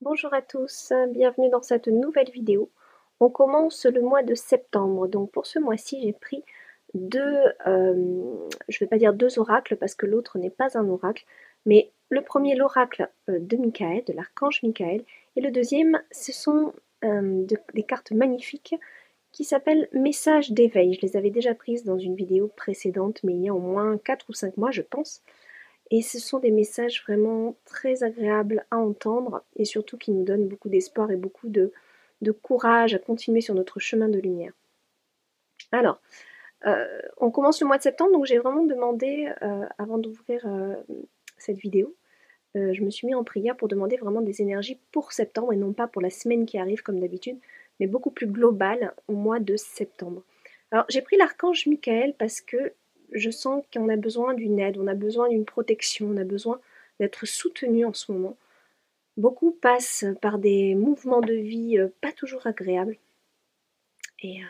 Bonjour à tous, bienvenue dans cette nouvelle vidéo. On commence le mois de septembre, donc pour ce mois-ci j'ai pris je ne vais pas dire deux oracles parce que l'autre n'est pas un oracle, mais le premier l'oracle de Michael, de l'archange Michael, et le deuxième ce sont des cartes magnifiques qui s'appellent Messages d'éveil. Je les avais déjà prises dans une vidéo précédente, mais il y a au moins 4 ou 5 mois je pense. Et ce sont des messages vraiment très agréables à entendre et surtout qui nous donnent beaucoup d'espoir et beaucoup de courage à continuer sur notre chemin de lumière. Alors, on commence le mois de septembre, donc j'ai vraiment demandé, avant d'ouvrir cette vidéo, je me suis mis en prière pour demander vraiment des énergies pour septembre et non pas pour la semaine qui arrive comme d'habitude, mais beaucoup plus globale au mois de septembre. Alors j'ai pris l'archange Michael parce que je sens qu'on a besoin d'une aide, on a besoin d'une protection, on a besoin d'être soutenu en ce moment. Beaucoup passent par des mouvements de vie pas toujours agréables et, euh,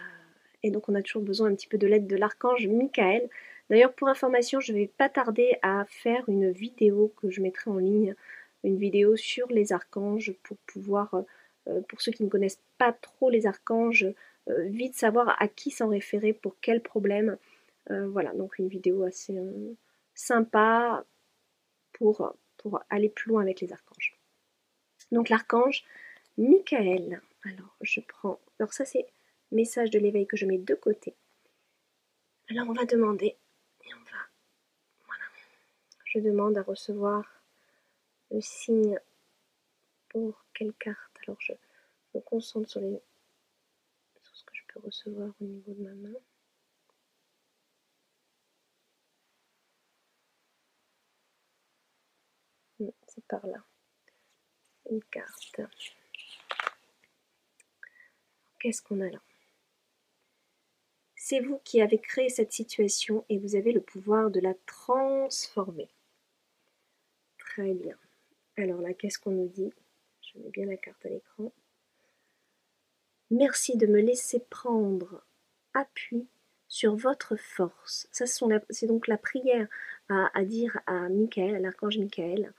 et donc on a toujours besoin un petit peu de l'aide de l'archange Michael. D'ailleurs pour information je ne vais pas tarder à faire une vidéo que je mettrai en ligne, une vidéo sur les archanges pour pouvoir, pour ceux qui ne connaissent pas trop les archanges, vite savoir à qui s'en référer pour quel problème. Voilà, donc une vidéo assez sympa pour aller plus loin avec les archanges. Donc l'archange Michael. Alors je prends. Alors ça c'est message de l'éveil que je mets de côté. Alors on va demander et on va. Voilà. Je demande à recevoir le signe pour quelle carte. Alors je me concentre sur ce que je peux recevoir au niveau de ma main. C'est par là. Une carte. Qu'est-ce qu'on a là? C'est vous qui avez créé cette situation et vous avez le pouvoir de la transformer. Très bien. Alors là, qu'est-ce qu'on nous dit? Je mets bien la carte à l'écran. Merci de me laisser prendre appui sur votre force. Ça, c'est donc la prière à dire à Michael, à l'archange Michael.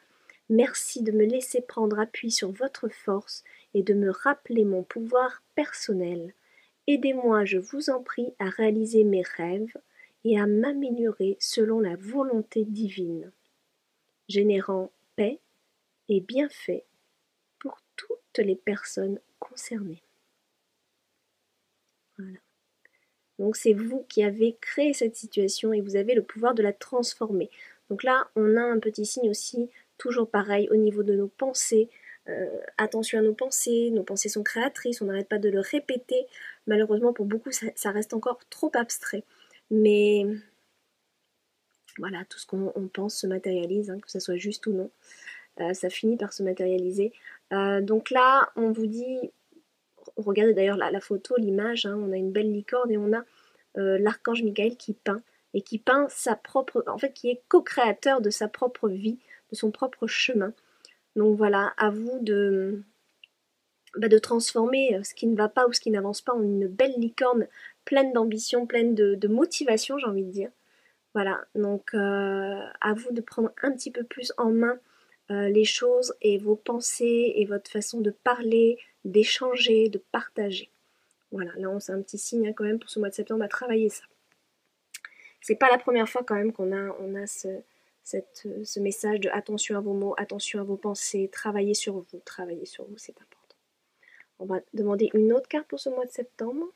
Merci de me laisser prendre appui sur votre force et de me rappeler mon pouvoir personnel. Aidez-moi, je vous en prie, à réaliser mes rêves et à m'améliorer selon la volonté divine, générant paix et bienfaits pour toutes les personnes concernées. Voilà. Donc c'est vous qui avez créé cette situation et vous avez le pouvoir de la transformer. Donc là, on a un petit signe aussi, toujours pareil, au niveau de nos pensées. Attention à nos pensées sont créatrices, on n'arrête pas de le répéter. Malheureusement, pour beaucoup, ça reste encore trop abstrait. Mais voilà, tout ce qu'on pense se matérialise, hein, que ce soit juste ou non. Ça finit par se matérialiser. Donc là, on vous dit, regardez d'ailleurs la photo, l'image, hein, on a une belle licorne et on a l'archange Michael qui peint, et qui peint sa propre, en fait qui est co-créateur de sa propre vie, de son propre chemin. Donc voilà, à vous de transformer ce qui ne va pas ou ce qui n'avance pas en une belle licorne pleine d'ambition, pleine de motivation, j'ai envie de dire. Voilà, donc à vous de prendre un petit peu plus en main les choses et vos pensées et votre façon de parler, d'échanger, de partager. Voilà, là on c'est un petit signe hein, quand même pour ce mois de septembre à travailler ça. C'est pas la première fois quand même qu'on a ce message de attention à vos mots, attention à vos pensées, travaillez sur vous, c'est important. On va demander une autre carte pour ce mois de septembre.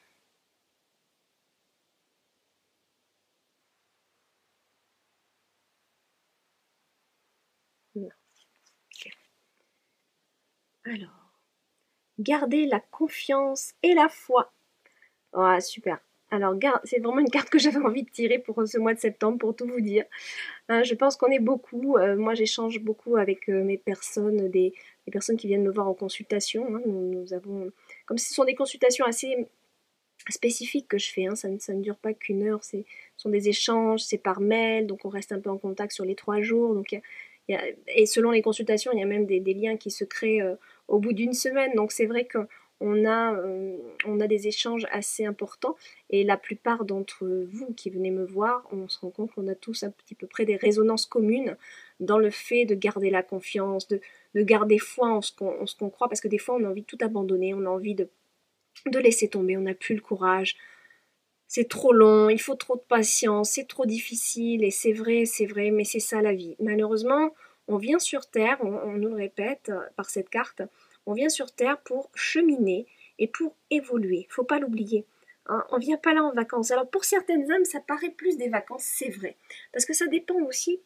Non. Okay. Alors, gardez la confiance et la foi. Oh, super. Alors, c'est vraiment une carte que j'avais envie de tirer pour ce mois de septembre, pour tout vous dire. Je pense qu'on est beaucoup. Moi, j'échange beaucoup avec mes personnes, des personnes qui viennent me voir en consultation. Hein. Nous avons, comme ce sont des consultations assez spécifiques que je fais, hein, ça ne dure pas qu'une heure. Ce sont des échanges, c'est par mail, donc on reste un peu en contact sur les 3 jours. Donc, et selon les consultations, il y a même des liens qui se créent au bout d'une semaine. Donc, c'est vrai que on a des échanges assez importants et la plupart d'entre vous qui venez me voir, on se rend compte qu'on a tous un petit peu près des résonances communes dans le fait de garder la confiance, garder foi en ce qu'on croit, parce que des fois on a envie de tout abandonner, on a envie de laisser tomber, on n'a plus le courage, c'est trop long, il faut trop de patience, c'est trop difficile, et c'est vrai, mais c'est ça la vie. Malheureusement, on vient sur Terre, on nous le répète par cette carte, on vient sur Terre pour cheminer et pour évoluer, faut pas l'oublier. Hein, on vient pas là en vacances. Alors pour certaines âmes, ça paraît plus des vacances, c'est vrai, parce que ça dépend aussi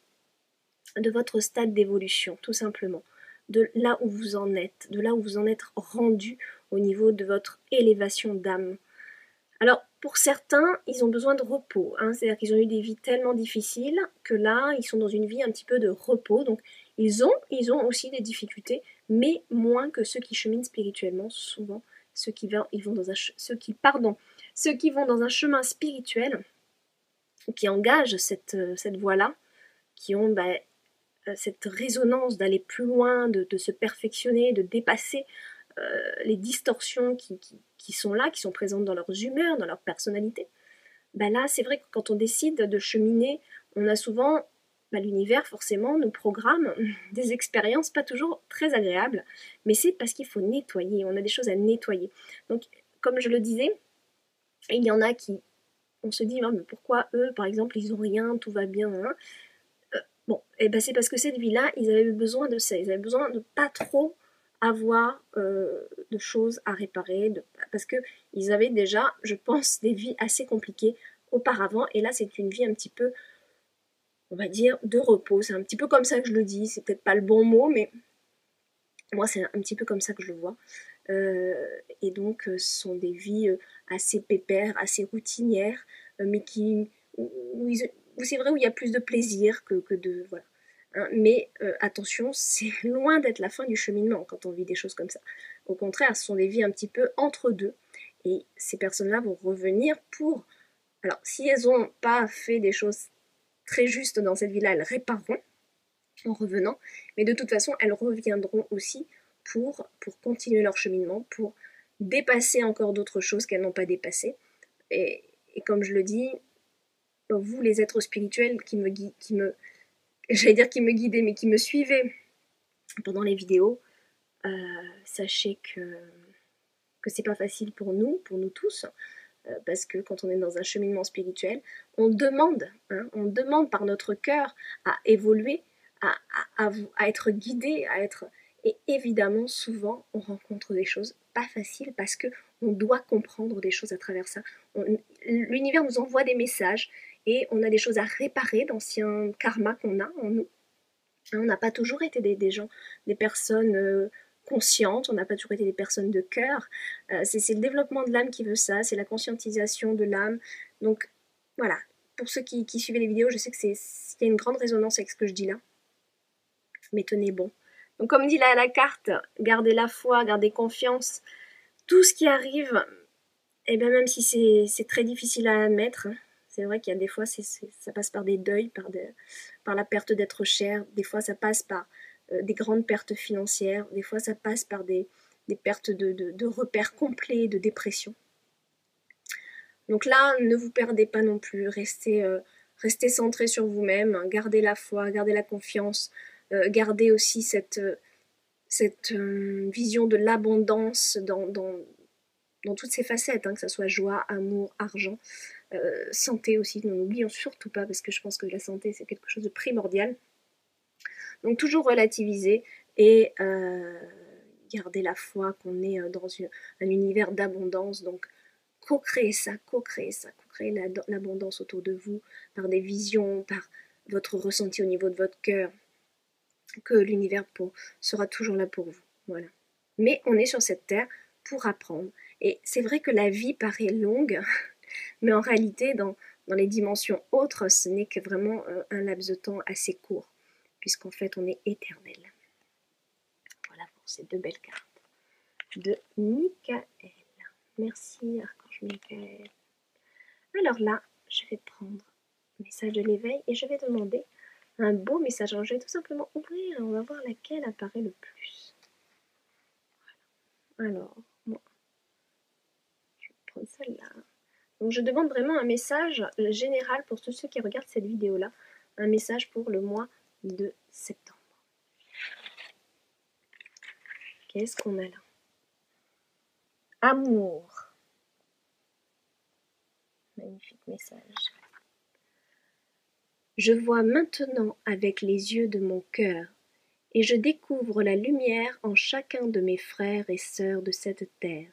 de votre stade d'évolution, tout simplement, de là où vous en êtes, de là où vous en êtes rendu au niveau de votre élévation d'âme. Alors, pour certains, ils ont besoin de repos, hein, c'est-à-dire qu'ils ont eu des vies tellement difficiles que là, ils sont dans une vie un petit peu de repos, donc ils ont aussi des difficultés, mais moins que ceux qui cheminent spirituellement, souvent, ceux qui vont dans ceux qui vont dans un chemin spirituel, qui engagent cette voie-là, qui ont cette résonance d'aller plus loin, de se perfectionner, de dépasser les distorsions qui sont là, qui sont présentes dans leurs humeurs, dans leur personnalité. Là, c'est vrai que quand on décide de cheminer, on a souvent, l'univers forcément nous programme des expériences pas toujours très agréables, mais c'est parce qu'il faut nettoyer, on a des choses à nettoyer. Donc, comme je le disais, il y en a qui, on se dit, mais pourquoi eux, par exemple, ils ont rien, tout va bien, hein. Bon, c'est parce que cette vie-là, ils avaient besoin de ça, ils avaient besoin de pas trop avoir de choses à réparer, parce qu'ils avaient déjà, je pense, des vies assez compliquées auparavant, et là c'est une vie un petit peu, on va dire, de repos. C'est un petit peu comme ça que je le dis, c'est peut-être pas le bon mot, mais moi c'est un petit peu comme ça que je le vois. Et donc ce sont des vies assez pépères, assez routinières, mais où c'est vrai, où il y a plus de plaisir que de... Voilà. Hein, mais attention, c'est loin d'être la fin du cheminement quand on vit des choses comme ça. Au contraire, ce sont des vies un petit peu entre deux. Et ces personnes-là vont revenir pour... Alors, si elles n'ont pas fait des choses très justes dans cette vie-là, elles répareront en revenant. Mais de toute façon, elles reviendront aussi pour continuer leur cheminement, pour dépasser encore d'autres choses qu'elles n'ont pas dépassées. Et comme je le dis, vous, les êtres spirituels j'allais dire qui me guidaient, mais qui me suivaient pendant les vidéos, sachez que c'est pas facile pour nous tous, parce que quand on est dans un cheminement spirituel, on demande par notre cœur à évoluer, à être guidé, et évidemment souvent on rencontre des choses pas faciles parce que on doit comprendre des choses à travers ça. L'univers nous envoie des messages et on a des choses à réparer d'anciens karmas qu'on a en nous. On n'a pas toujours été des personnes conscientes, on n'a pas toujours été des personnes de cœur. C'est le développement de l'âme qui veut ça, c'est la conscientisation de l'âme. Donc voilà, pour ceux qui suivaient les vidéos, je sais qu'il y a une grande résonance avec ce que je dis là. Mais tenez bon. Donc comme dit là la carte, gardez la foi, gardez confiance. Tout ce qui arrive, et bien même si c'est très difficile à admettre, hein, c'est vrai qu'il y a des fois, ça passe par des deuils, par la perte d'être cher. Des fois, ça passe par des grandes pertes financières. Des fois, ça passe par des pertes de repères complets, de dépression. Donc là, ne vous perdez pas non plus. Restez centré sur vous-même. Hein, gardez la foi, gardez la confiance. Gardez aussi cette vision de l'abondance dans toutes ses facettes, hein, que ce soit joie, amour, argent. Santé aussi, ne n'oublions surtout pas, parce que je pense que la santé c'est quelque chose de primordial. Donc toujours relativiser et garder la foi qu'on est dans un univers d'abondance. Donc co-créer l'abondance autour de vous par des visions, par votre ressenti au niveau de votre cœur, que l'univers sera toujours là pour vous. Voilà. Mais on est sur cette terre pour apprendre. Et c'est vrai que la vie paraît longue, mais en réalité, dans les dimensions autres, ce n'est que vraiment un laps de temps assez court, puisqu'en fait, on est éternel. Voilà pour ces deux belles cartes de Michael. Merci, Archange Michael. Alors là, je vais prendre le message de l'éveil et je vais demander un beau message. Alors, je vais tout simplement ouvrir et on va voir laquelle apparaît le plus. Voilà. Alors, moi, je vais prendre celle-là. Donc je demande vraiment un message général pour tous ceux qui regardent cette vidéo-là, un message pour le mois de septembre. Qu'est-ce qu'on a là? Amour. Magnifique message. Je vois maintenant avec les yeux de mon cœur, et je découvre la lumière en chacun de mes frères et sœurs de cette terre.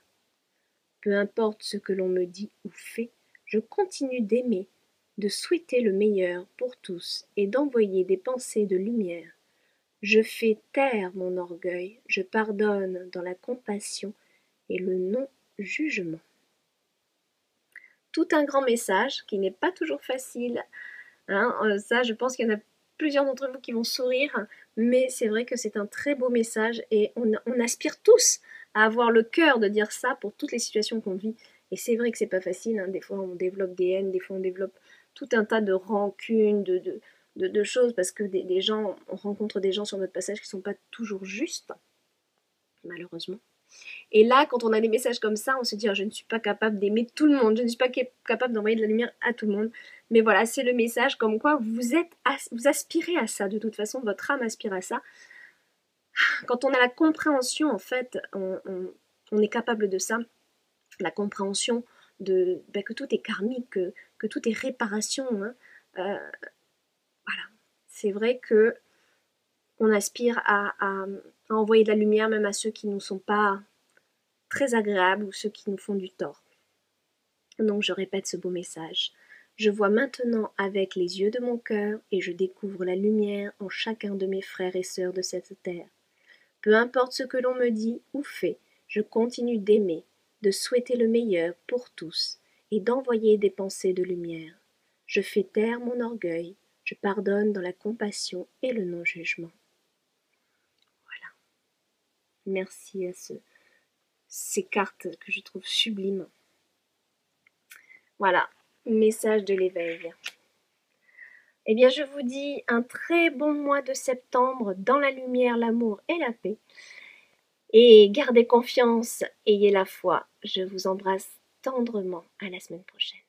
Peu importe ce que l'on me dit ou fait, je continue d'aimer, de souhaiter le meilleur pour tous et d'envoyer des pensées de lumière. Je fais taire mon orgueil, je pardonne dans la compassion et le non-jugement. Tout un grand message qui n'est pas toujours facile. Ça, je pense qu'il y en a plusieurs d'entre vous qui vont sourire, mais c'est vrai que c'est un très beau message et on aspire tous à avoir le cœur de dire ça pour toutes les situations qu'on vit. Et c'est vrai que c'est pas facile, des fois on développe des haines, des fois on développe tout un tas de rancunes, de choses, parce que des gens, on rencontre des gens sur notre passage qui sont pas toujours justes, malheureusement. Et là, quand on a des messages comme ça, on se dit, je ne suis pas capable d'aimer tout le monde, je ne suis pas capable d'envoyer de la lumière à tout le monde. Mais voilà, c'est le message comme quoi vous aspirez à ça, de toute façon, votre âme aspire à ça. Quand on a la compréhension, en fait, on est capable de ça, la compréhension que tout est karmique, que tout est réparation. Voilà, c'est vrai que on aspire à envoyer de la lumière même à ceux qui ne nous sont pas très agréables ou ceux qui nous font du tort. Donc je répète ce beau message. Je vois maintenant avec les yeux de mon cœur et je découvre la lumière en chacun de mes frères et sœurs de cette terre. Peu importe ce que l'on me dit ou fait, je continue d'aimer, de souhaiter le meilleur pour tous et d'envoyer des pensées de lumière. Je fais taire mon orgueil, je pardonne dans la compassion et le non-jugement. Voilà. Merci à ces cartes que je trouve sublimes. Voilà, message de l'éveil. Eh bien, je vous dis un très bon mois de septembre dans la lumière, l'amour et la paix. Et gardez confiance, ayez la foi. Je vous embrasse tendrement. À la semaine prochaine.